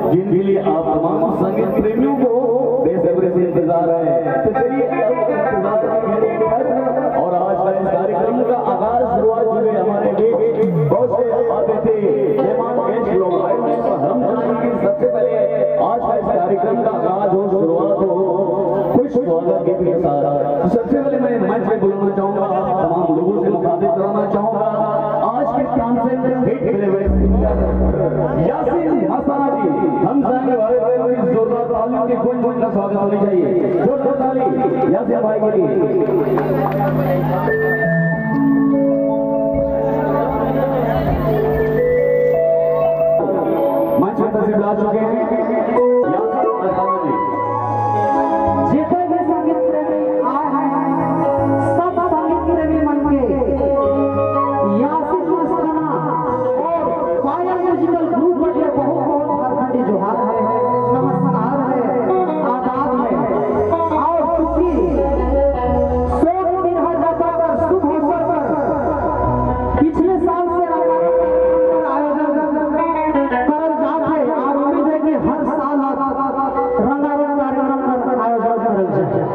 जिनके लिए आप तमाम संगीत प्रेमियों को बेसब्री से इंतजार है। तो चलिए और आज का इस कार्यक्रम का आगाज शुरुआत हुई हमारे बीच बहुत से अतिथि मेहमान गेस्ट लोग आए हैं। हम जानेंगे सबसे पहले आज का इस कार्यक्रम का आगाज हो, शुरुआत हो खुश स्वागत के साथ। सबसे पहले मैं मंच पे बुलाना चाहूंगा, तमाम लोगों से मुखातिब कराना चाहूंगा आज के तानसेन हिट खेले हुए सिंगर यासीन हसाना जी। हम चाहेंगे भाई बहनों जोरदार तालियों की गूंज का स्वागत होनी चाहिए। जोरदार ताली यासीन भाई के लिए। मंच पर तस्वीर ला चुके हैं यासीन हसाना जी। जितने भी संगीत प्रेमी आए हैं सब संगीत प्रेमी मन के यासीन हसाना और पायल म्यूजिकल ग्रुप के लिए बहुत बहुत हार्दिक जोहार है, नमस्कार है, आदाब है। और चूंकि शोक दिन हर जाता पर शुभ अवसर पर पिछले साल से आयोजन करल जात है और उम्मीद है कि हर साल रंगारंग कार्यक्रम का आयोजन करल जाए।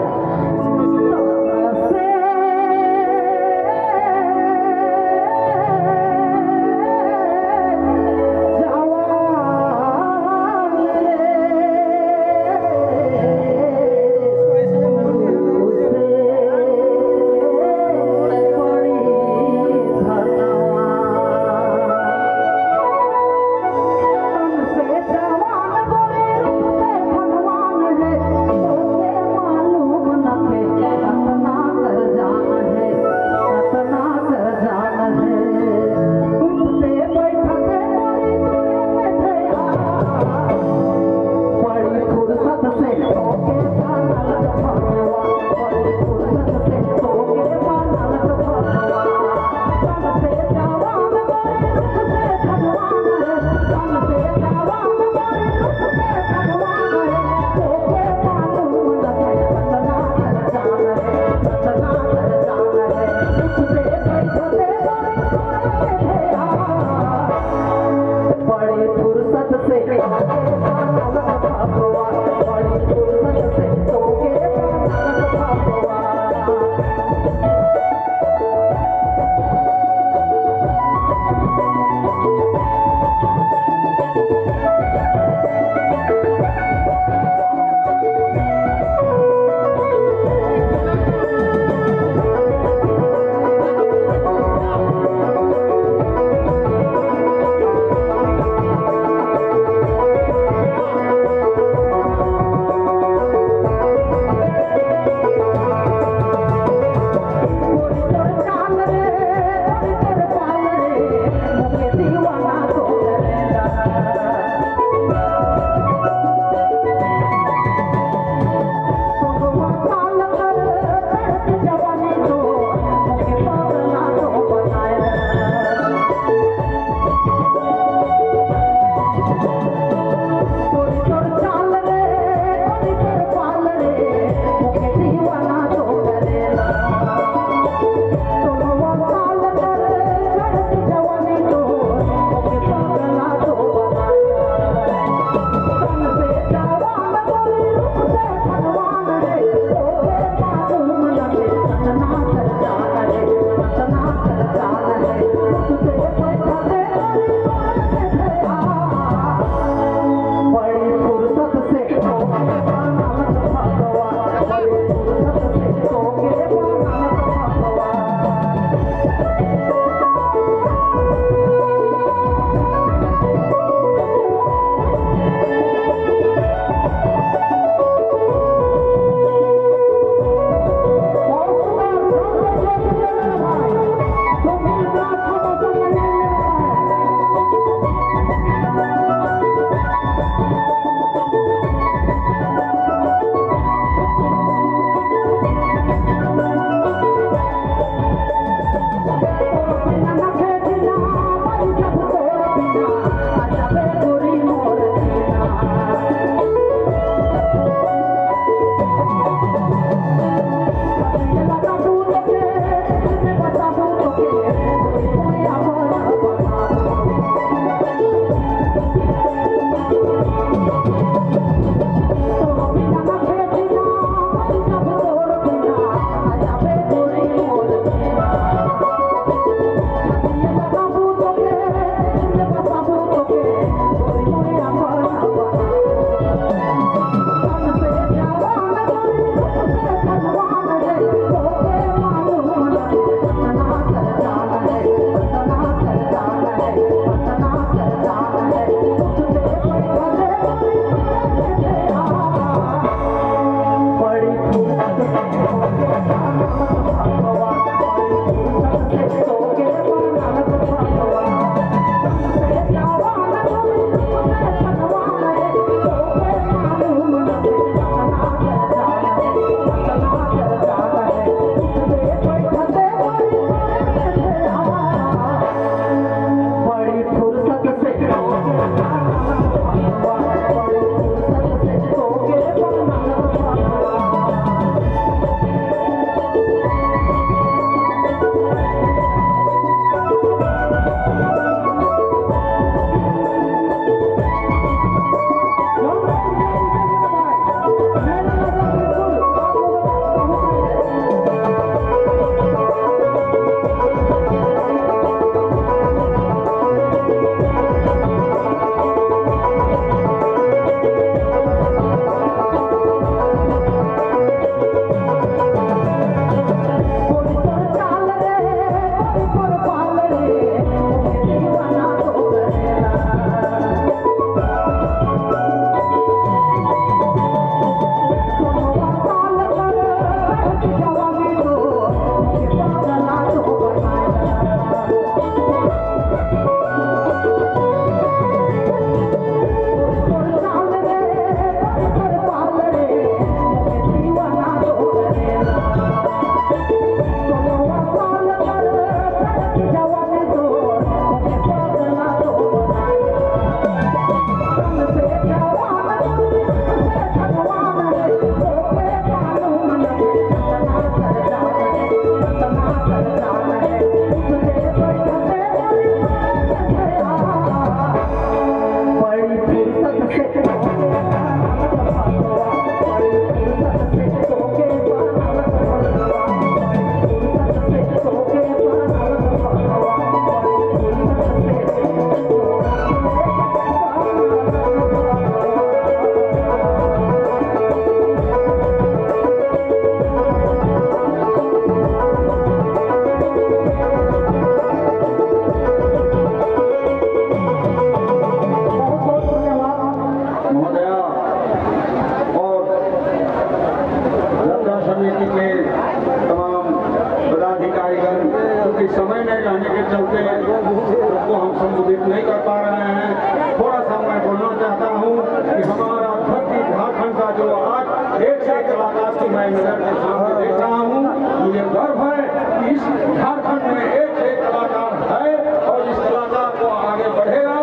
सबको हम संबोधित नहीं कर पा रहे हैं। थोड़ा सा मैं बोलना चाहता हूँ कि हमारा धरती झारखंड का जो आज एक से कलाकार की मैं नजर के सामने देख रहा हूँ, मुझे गर्व है कि इस झारखंड में एक से कलाकार है और इस कलाकार को आगे बढ़ेगा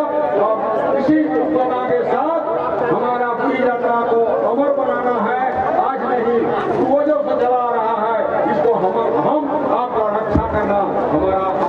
और इसी भावना के साथ हमारा पूरी यात्रा को अमर बनाना है। आज नहीं पूर्वजों से चला रहा है, इसको हम आपका रक्षा करना हमारा